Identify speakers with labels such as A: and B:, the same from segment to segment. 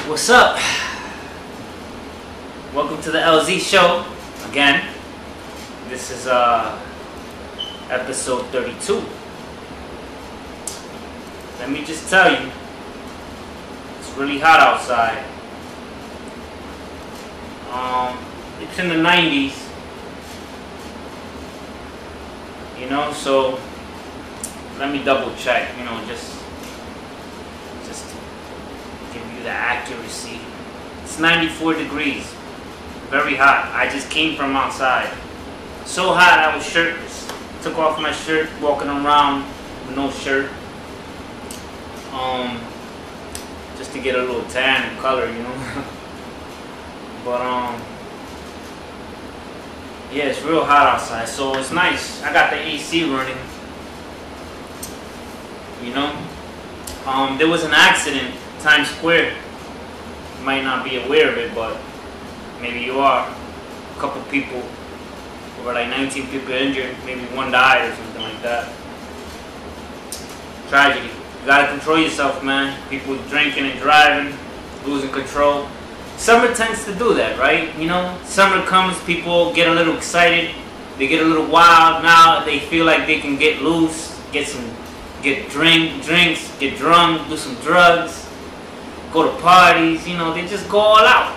A: What's up? Welcome to the LZ show again. This is episode 32. Let me just tell you, it's really hot outside. It's in the 90s, you know, so let me double check, you know, just to give you the accuracy. It's 94 degrees, very hot. I just came from outside. So hot I was shirtless. Took off my shirt, walking around with no shirt. Just to get a little tan and color, you know. But yeah, it's real hot outside, so it's nice. I got the AC running. You know, there was an accident in Times Square. You might not be aware of it, but maybe you are. A couple people, over like 19 people injured, maybe one died or something like that. Tragedy. You gotta control yourself, man. People drinking and driving, losing control. Summer tends to do that, right? You know, summer comes, people get a little excited, they get a little wild. Now they feel like they can get loose, get drinks, get drunk, do some drugs, go to parties, you know, they just go all out.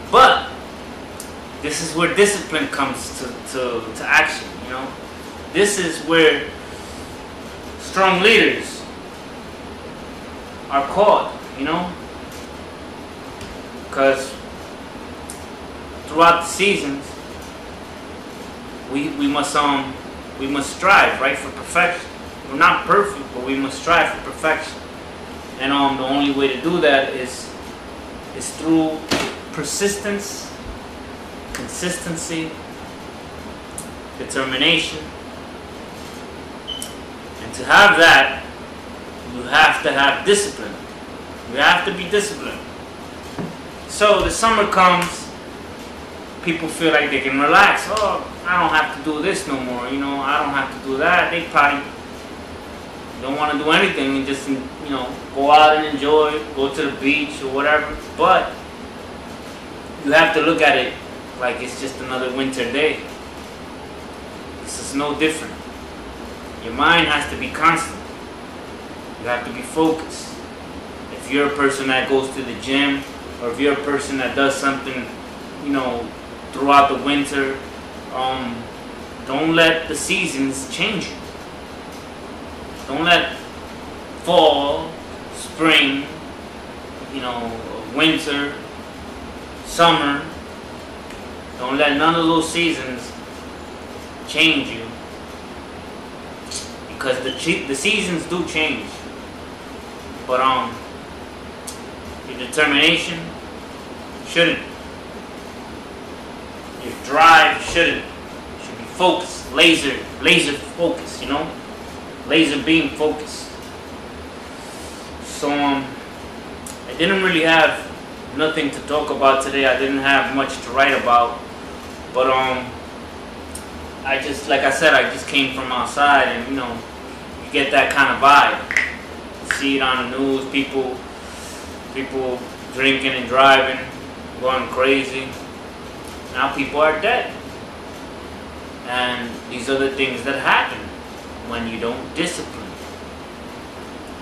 A: But this is where discipline comes to action, you know. This is where strong leaders are called, you know. Because throughout the seasons, we must strive, right, for perfection. We're not perfect, but we must strive for perfection. And the only way to do that is through persistence, consistency, determination. And to have that, you have to have discipline. You have to be disciplined. So the summer comes, people feel like they can relax. Oh, I don't have to do this no more, you know, I don't have to do that. They probably don't want to do anything and just, you know, go out and enjoy, go to the beach or whatever. But you have to look at it like it's just another winter day. This is no different. Your mind has to be constant. You have to be focused. If you're a person that goes to the gym, or if you're a person that does something, you know, throughout the winter, don't let the seasons change you. Don't let fall, spring, you know, winter, summer, don't let none of those seasons change you. Because the seasons do change. But your determination shouldn't. Your drive shouldn't. You should be focused, laser focus, you know? Laser beam focus. So I didn't really have nothing to talk about today. I didn't have much to write about. But I just, like I said, I just came from outside, and you know, you get that kind of vibe. You see it on the news, people drinking and driving, going crazy. Now people are dead. And these are the things that happen when you don't discipline.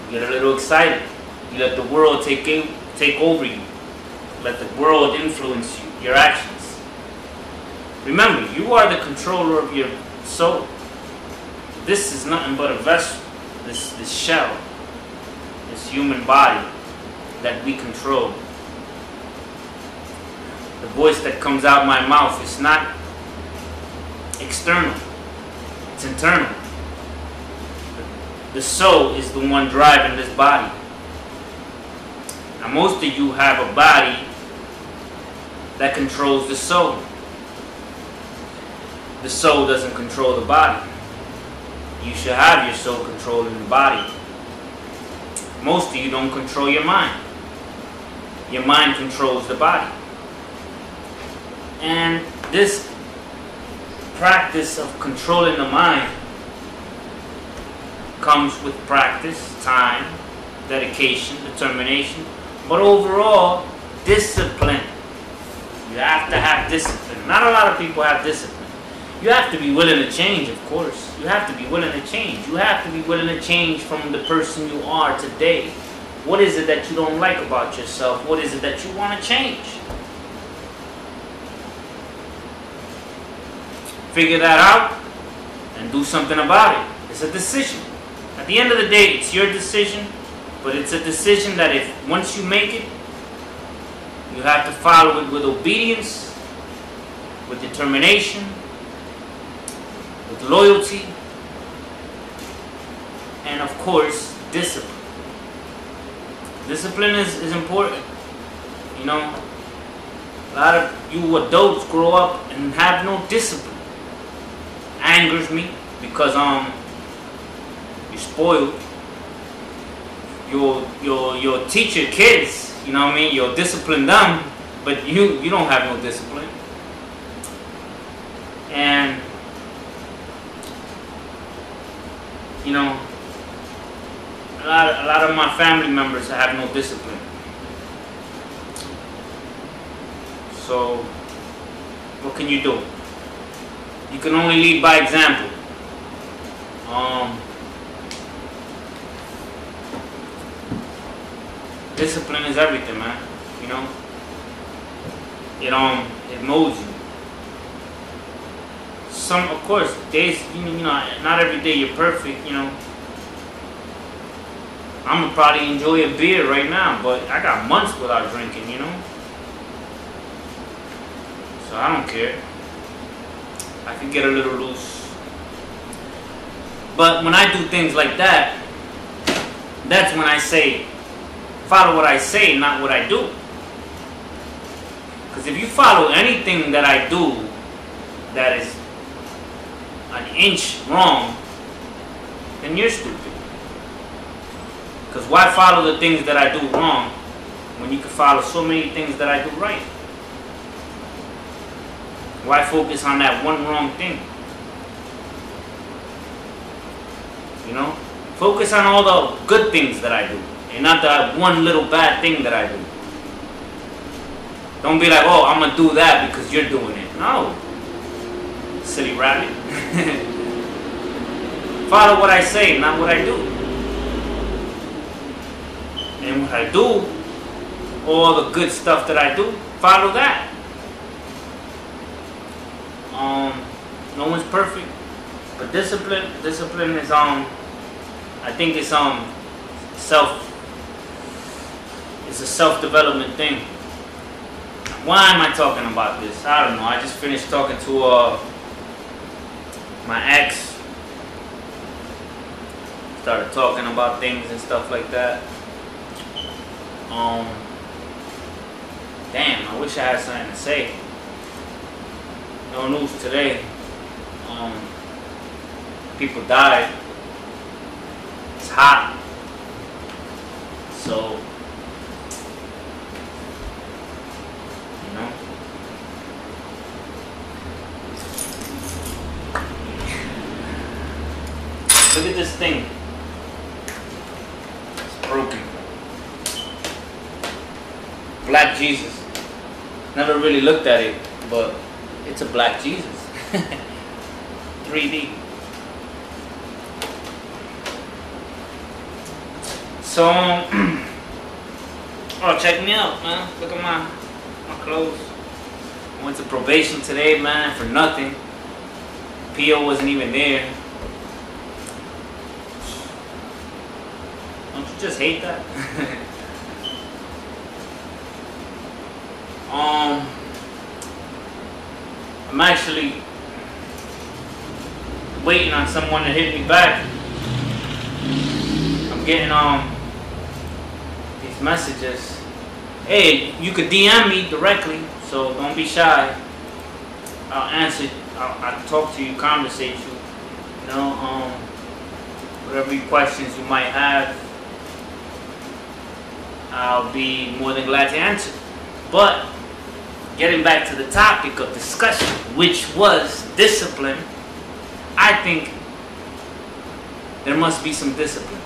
A: You get a little excited. You let the world take over you. Let the world influence you, your actions. Remember, you are the controller of your soul. This is nothing but a vessel, this shell, this human body that we control. The voice that comes out my mouth is not external, it's internal. The soul is the one driving this body. Now most of you have a body that controls the soul. The soul doesn't control the body. You should have your soul controlling the body. Most of you don't control your mind. Your mind controls the body. And this practice of controlling the mind comes with practice, time, dedication, determination, But overall, discipline. You have to have discipline. Not a lot of people have discipline. You have to be willing to change, of course. You have to be willing to change. You have to be willing to change from the person you are today. What is it that you don't like about yourself? What is it that you want to change? Figure that out and do something about it. It's a decision. At the end of the day, it's your decision, but it's a decision that if once you make it, you have to follow it with obedience, with determination, with loyalty, and of course, discipline. Discipline is important. You know, a lot of you adults grow up and have no discipline. Angers me because you're spoiled. You'll teach your kids, you know what I mean? You'll discipline them, but you don't have no discipline. And you know, a lot of my family members have no discipline. So what can you do? You can only lead by example. Discipline is everything, man. You know, it molds you. Of course, days, you know, not every day you're perfect. You know, I'm gonna probably enjoy a beer right now, but I got months without drinking. You know, so I don't care. I can get a little loose. But when I do things like that, that's when I say, follow what I say, not what I do. Because if you follow anything that I do that is an inch wrong, then you're stupid. Because why follow the things that I do wrong when you can follow so many things that I do right? Why focus on that one wrong thing? You know? Focus on all the good things that I do, and not that one little bad thing that I do. Don't be like, oh, I'm going to do that because you're doing it. No. Silly rabbit. Follow what I say, not what I do. And what I do, all the good stuff that I do, follow that. No one's perfect, but discipline is I think it's it's a self-development thing. Why am I talking about this? I don't know. I just finished talking to my ex. Started talking about things and stuff like that. Damn, I wish I had something to say. No news today. People died. It's hot. So, you know. Look at this thing. It's broken. Black Jesus. Never really looked at it, but it's a black Jesus. 3D. So, oh, check me out, man. Look at my clothes. I went to probation today, man, for nothing. PO wasn't even there. Don't you just hate that? I'm actually waiting on someone to hit me back. I'm getting these messages. Hey, you could DM me directly, so don't be shy. I'll answer. I'll talk to you, conversate you. You know, whatever questions you might have, I'll be more than glad to answer. But getting back to the topic of discussion, which was discipline, I think there must be some discipline.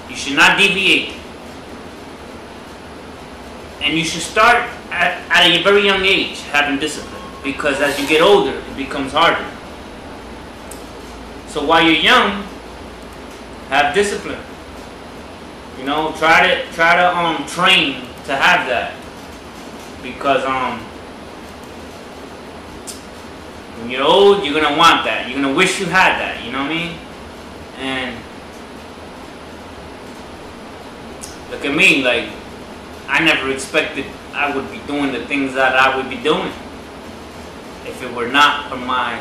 A: You should not deviate And you should start at a very young age having discipline, because as you get older, it becomes harder. So while you're young, have discipline. You know, try to train to have that, because when you're old, you're gonna want that. You're gonna wish you had that. You know what I mean? And look at me, like I never expected I would be doing the things that I would be doing if it were not for my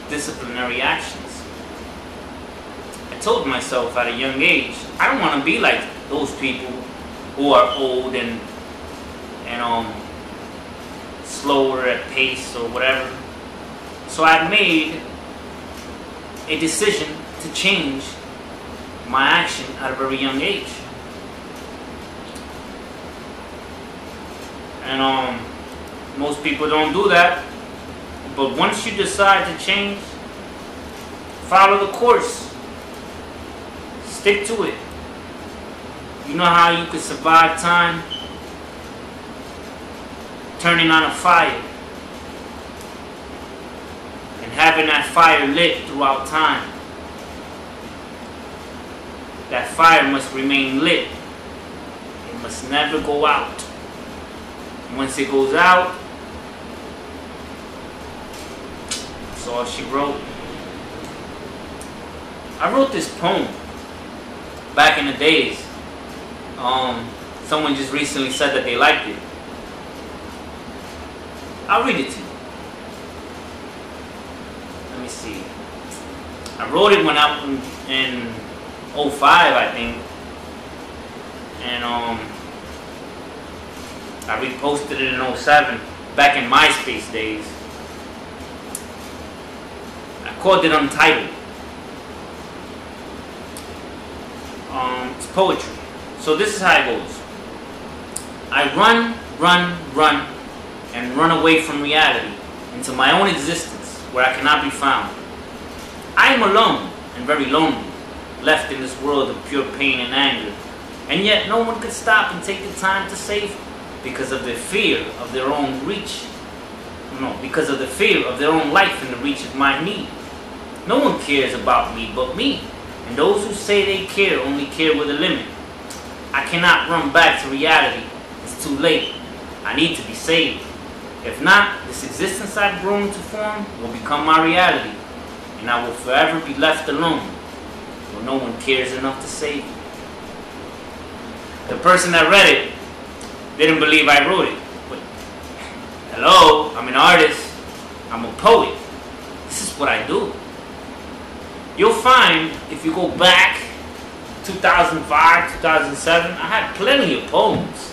A: disciplinary actions. I told myself at a young age, I don't want to be like those people who are old and slower at pace or whatever. So I made a decision to change my action at a very young age. And most people don't do that. But once you decide to change, follow the course. Stick to it. You know how you could survive time? Turning on a fire and having that fire lit throughout time. That fire must remain lit. It must never go out. Once it goes out, that's all she wrote. I wrote this poem back in the days. Someone just recently said that they liked it. I'll read it to you. Let me see. I wrote it when I was in 05, I think. And I reposted it in 07, back in MySpace days. I called it Untitled. It's poetry. So this is how it goes. I run, and run away from reality into my own existence where I cannot be found. I am alone and very lonely, left in this world of pure pain and anger, and yet no one could stop and take the time to save me because of the fear of their own reach. No, because of the fear of their own life in the reach of my need. No one cares about me but me, and those who say they care only care with a limit. I cannot run back to reality. It's too late. I need to be saved. If not, this existence I've grown to form will become my reality, and I will forever be left alone, where no one cares enough to save me. The person that read it didn't believe I wrote it. But, hello, I'm an artist. I'm a poet. This is what I do. You'll find, if you go back 2005, 2007, I had plenty of poems.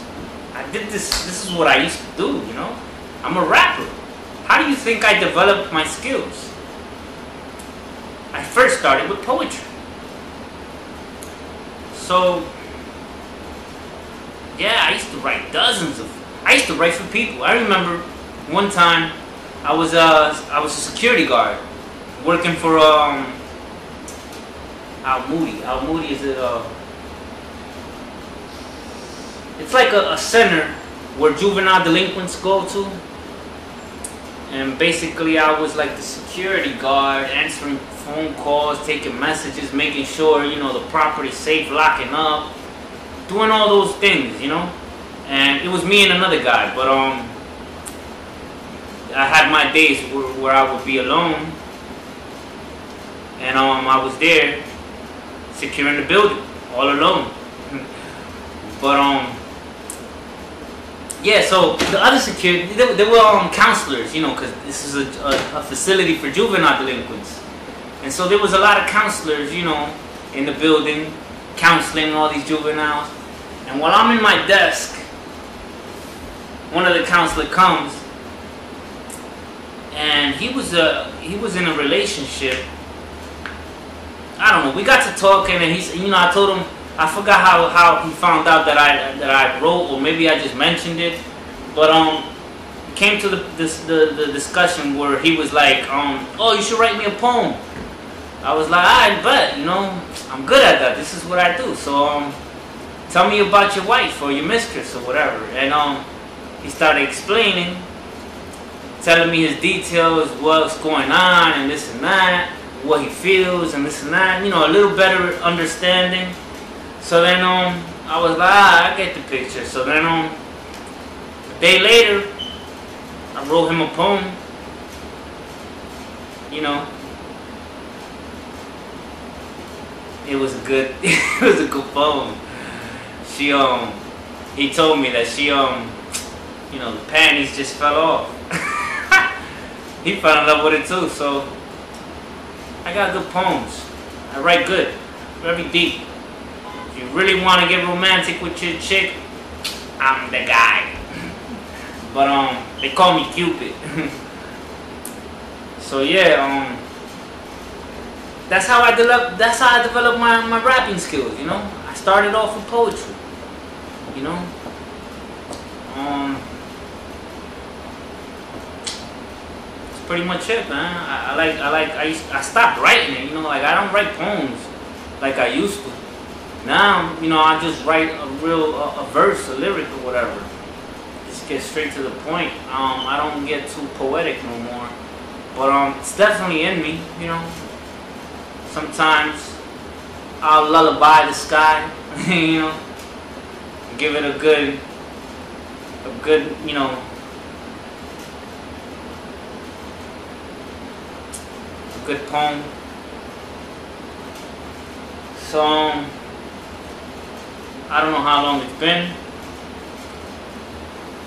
A: I did this is what I used to do, you know? I'm a rapper. How do you think I developed my skills? I first started with poetry. So, yeah, I used to write I used to write for people. I remember one time I was a security guard working for Al Moody. Al Moody is it's like a center where juvenile delinquents go to. And basically I was like the security guard, answering phone calls, taking messages, making sure, you know, the property's safe, locking up, doing all those things, you know. And it was me and another guy, but I had my days where I would be alone, and I was there securing the building all alone. But yeah, so the other security, they were counselors, you know, because this is a facility for juvenile delinquents. And so there was a lot of counselors, you know, in the building, counseling all these juveniles. And while I'm in my desk, one of the counselors comes, and he was in a relationship. I don't know, we got to talking, and he's, you know, I told him, I forgot how he found out that I wrote, or maybe I just mentioned it, but came to the discussion where he was like, oh, you should write me a poem. I was like, I bet, you know, I'm good at that. This is what I do. So tell me about your wife or your mistress or whatever. And he started explaining, telling me his details, what's going on and this and that, what he feels and this and that, you know, a little better understanding. So then I was like, I get the picture. So then a day later, I wrote him a poem, you know. It was a good it was a good poem. He told me that you know, the panties just fell off. He fell in love with it too. So I got good poems. I write good, very deep. If you really want to get romantic with your chick, I'm the guy. But they call me Cupid. So yeah, that's how I developed my rapping skills, you know. I started off with poetry, you know. That's pretty much it, man. I stopped writing it, you know. Like, I don't write poems like I used to. Now, you know, I just write a verse, a lyric or whatever. Just get straight to the point. I don't get too poetic no more. But it's definitely in me, you know. Sometimes I'll lullaby the sky, you know, give it a good, you know, a good poem. So I don't know how long it's been,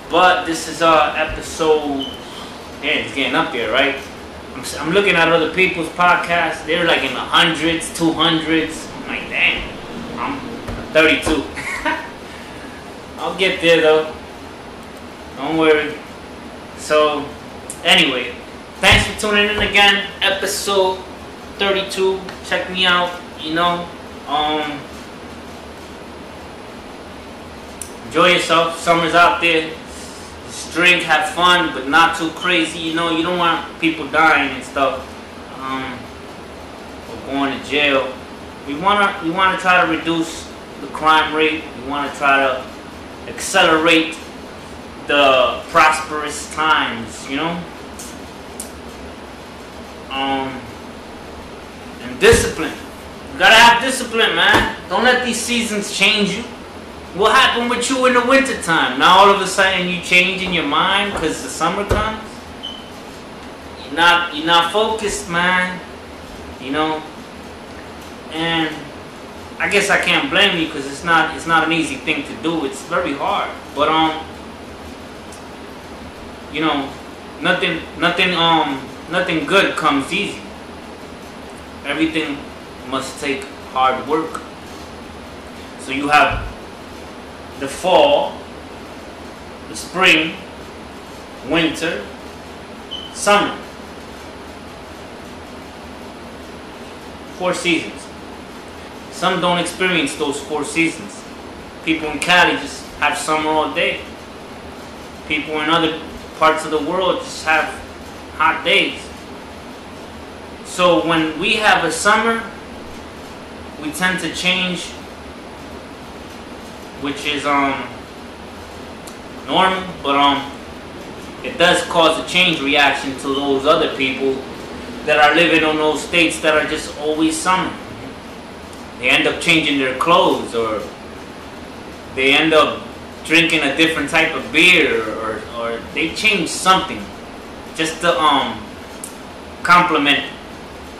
A: but this is episode. Yeah, it's getting up there, right? I'm looking at other people's podcasts. They're like in the hundreds, 200s. I'm like, damn, I'm 32. I'll get there though. Don't worry. So, anyway, thanks for tuning in again. Episode 32. Check me out. You know, enjoy yourself. Summer's out there. Just drink, have fun, but not too crazy. You know, you don't want people dying and stuff, or going to jail. We wanna try to reduce the crime rate. We wanna try to accelerate the prosperous times. You know, and discipline. You gotta have discipline, man. Don't let these seasons change you. What happened with you in the winter time? Now all of a sudden you change in your mind because the summer comes? You're not focused, man. You know? And I guess I can't blame you because it's not an easy thing to do. It's very hard. But you know, nothing good comes easy. Everything must take hard work. So you have the fall, the spring, winter, summer. 4 seasons. Some don't experience those 4 seasons. People in Cali just have summer all day. People in other parts of the world just have hot days. So when we have a summer, we tend to change, which is normal, but it does cause a change reaction to those other people that are living on those states that are just always summer. They end up changing their clothes, or they end up drinking a different type of beer, or they change something just to complement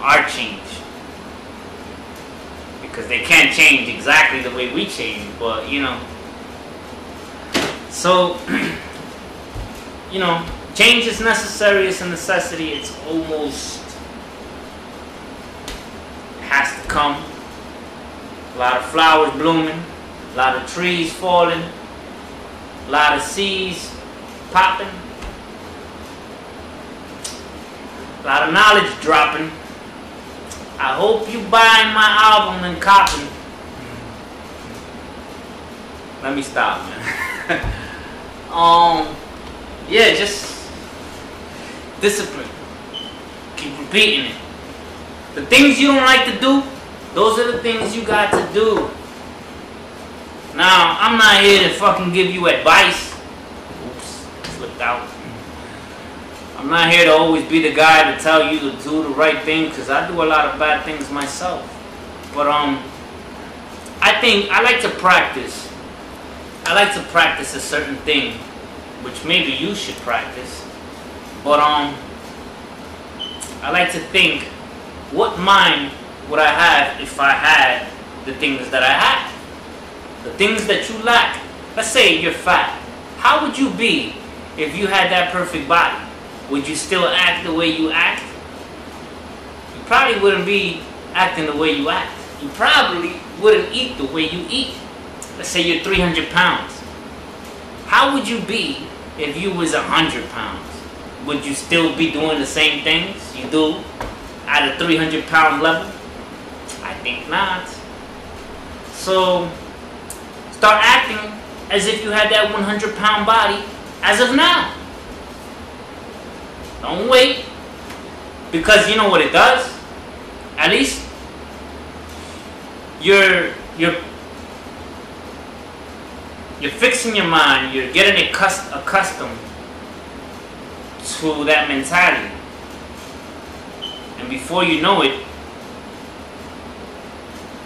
A: our change. Because they can't change exactly the way we change, but you know. So, you know, change is necessary, it's a necessity, it's almost has to come. A lot of flowers blooming, a lot of trees falling, a lot of seeds popping, a lot of knowledge dropping. I hope you buying my album and copying. Let me stop, man. Yeah, just discipline. Keep repeating it. The things you don't like to do, those are the things you got to do. Now, I'm not here to fucking give you advice. Oops, slipped out. I'm not here to always be the guy to tell you to do the right thing, because I do a lot of bad things myself. But I think I like to practice. I like to practice a certain thing, which maybe you should practice. But I like to think, what mind would I have if I had the things that I have? The things that you lack. Let's say you're fat. How would you be if you had that perfect body? Would you still act the way you act? You probably wouldn't be acting the way you act. You probably wouldn't eat the way you eat. Let's say you're 300 pounds. How would you be if you was 100 pounds? Would you still be doing the same things you do at a 300-pound level? I think not. So, start acting as if you had that 100-pound body as of now. Don't wait. Because you know what it does? At least you're fixing your mind. You're getting accustomed to that mentality. And before you know it,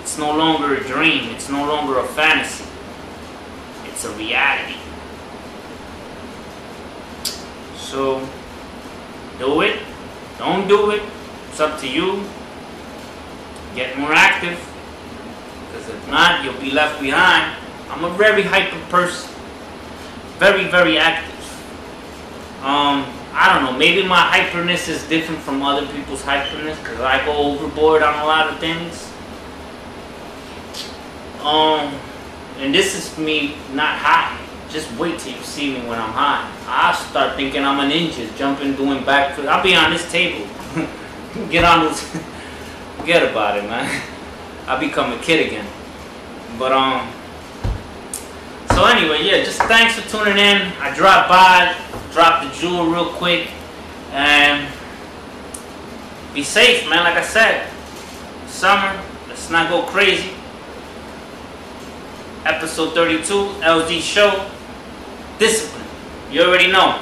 A: it's no longer a dream. It's no longer a fantasy. It's a reality. So, do it. Don't do it. It's up to you. Get more active. Because if not, you'll be left behind. I'm a very hyper person. Very, very active. I don't know. Maybe my hyperness is different from other people's hyperness. Because I go overboard on a lot of things. And this is me not high. Just wait till you see me when I'm high. I'll start thinking I'm a ninja, jumping, doing backflips. I'll be on this table. Get on this. Forget about it, man. I'll become a kid again. But so anyway, yeah. Just thanks for tuning in. I dropped by, dropped the jewel real quick, and be safe, man. Like I said, summer. Let's not go crazy. Episode 32, LZ Show. Discipline. You already know.